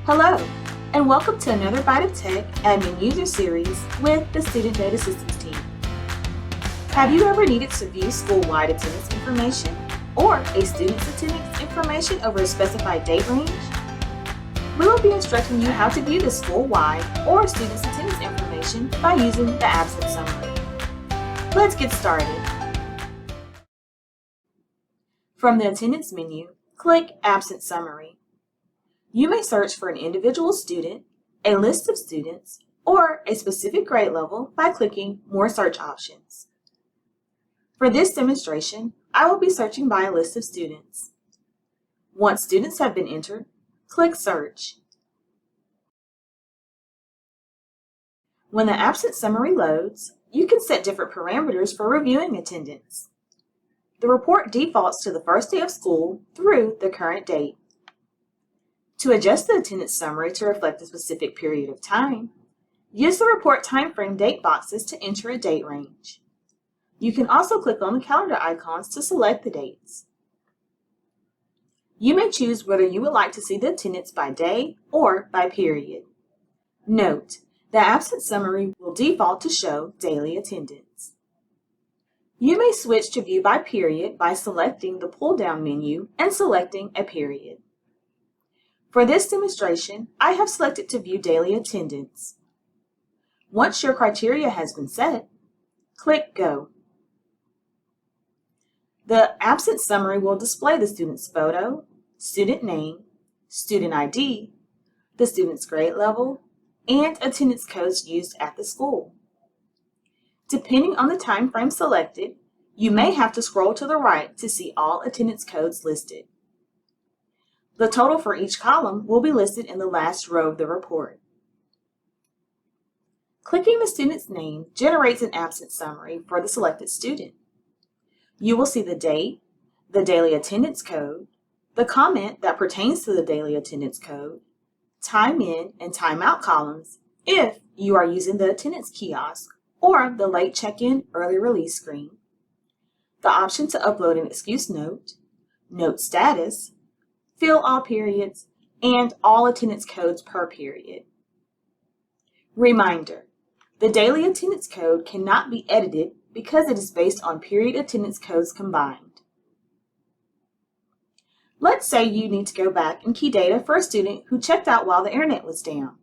Hello, and welcome to another Byte of Tech Admin User Series with the Student Data Systems team. Have you ever needed to view school-wide attendance information or a student's attendance information over a specified date range? We will be instructing you how to view the school-wide or student's attendance information by using the absence summary. Let's get started. From the attendance menu, click Absence Summary. You may search for an individual student, a list of students, or a specific grade level by clicking More Search Options. For this demonstration, I will be searching by a list of students. Once students have been entered, click Search. When the absence summary loads, you can set different parameters for reviewing attendance. The report defaults to the first day of school through the current date. To adjust the attendance summary to reflect a specific period of time, use the Report Timeframe date boxes to enter a date range. You can also click on the calendar icons to select the dates. You may choose whether you would like to see the attendance by day or by period. Note, the absence summary will default to show daily attendance. You may switch to View by Period by selecting the pull-down menu and selecting a period. For this demonstration, I have selected to view daily attendance. Once your criteria has been set, click Go. The absence summary will display the student's photo, student name, student ID, the student's grade level, and attendance codes used at the school. Depending on the time frame selected, you may have to scroll to the right to see all attendance codes listed. The total for each column will be listed in the last row of the report. Clicking the student's name generates an absence summary for the selected student. You will see the date, the daily attendance code, the comment that pertains to the daily attendance code, time in and time out columns if you are using the attendance kiosk or the late check-in early release screen, the option to upload an excuse note, note status, fill all periods, and all attendance codes per period. Reminder, the daily attendance code cannot be edited because it is based on period attendance codes combined. Let's say you need to go back and key data for a student who checked out while the internet was down.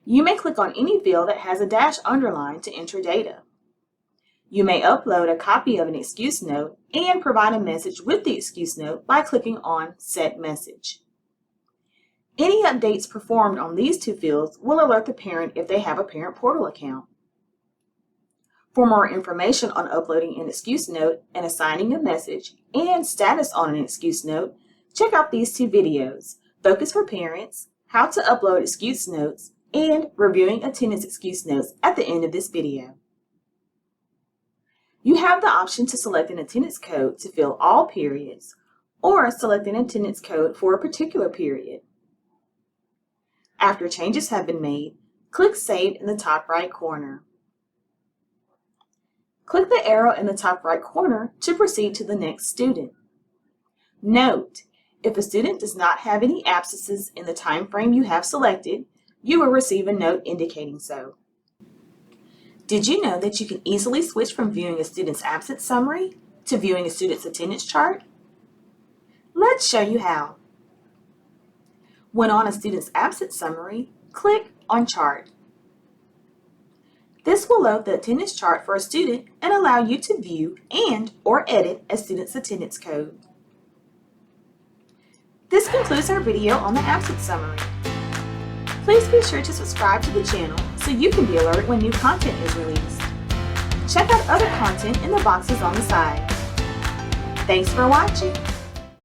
You may click on any field that has a dash underlined to enter data. You may upload a copy of an excuse note and provide a message with the excuse note by clicking on Set Message. Any updates performed on these two fields will alert the parent if they have a parent portal account. For more information on uploading an excuse note and assigning a message and status on an excuse note, check out these two videos, Focus for Parents, How to Upload Excuse Notes, and Reviewing Attendance Excuse Notes at the end of this video. You have the option to select an attendance code to fill all periods or select an attendance code for a particular period. After changes have been made, click Save in the top right corner. Click the arrow in the top right corner to proceed to the next student. Note, if a student does not have any absences in the time frame you have selected, you will receive a note indicating so. Did you know that you can easily switch from viewing a student's absence summary to viewing a student's attendance chart? Let's show you how. When on a student's absence summary, click on Chart. This will load the attendance chart for a student and allow you to view and/or edit a student's attendance code. This concludes our video on the absence summary. Please be sure to subscribe to the channel so you can be alerted when new content is released. Check out other content in the boxes on the side. Thanks for watching.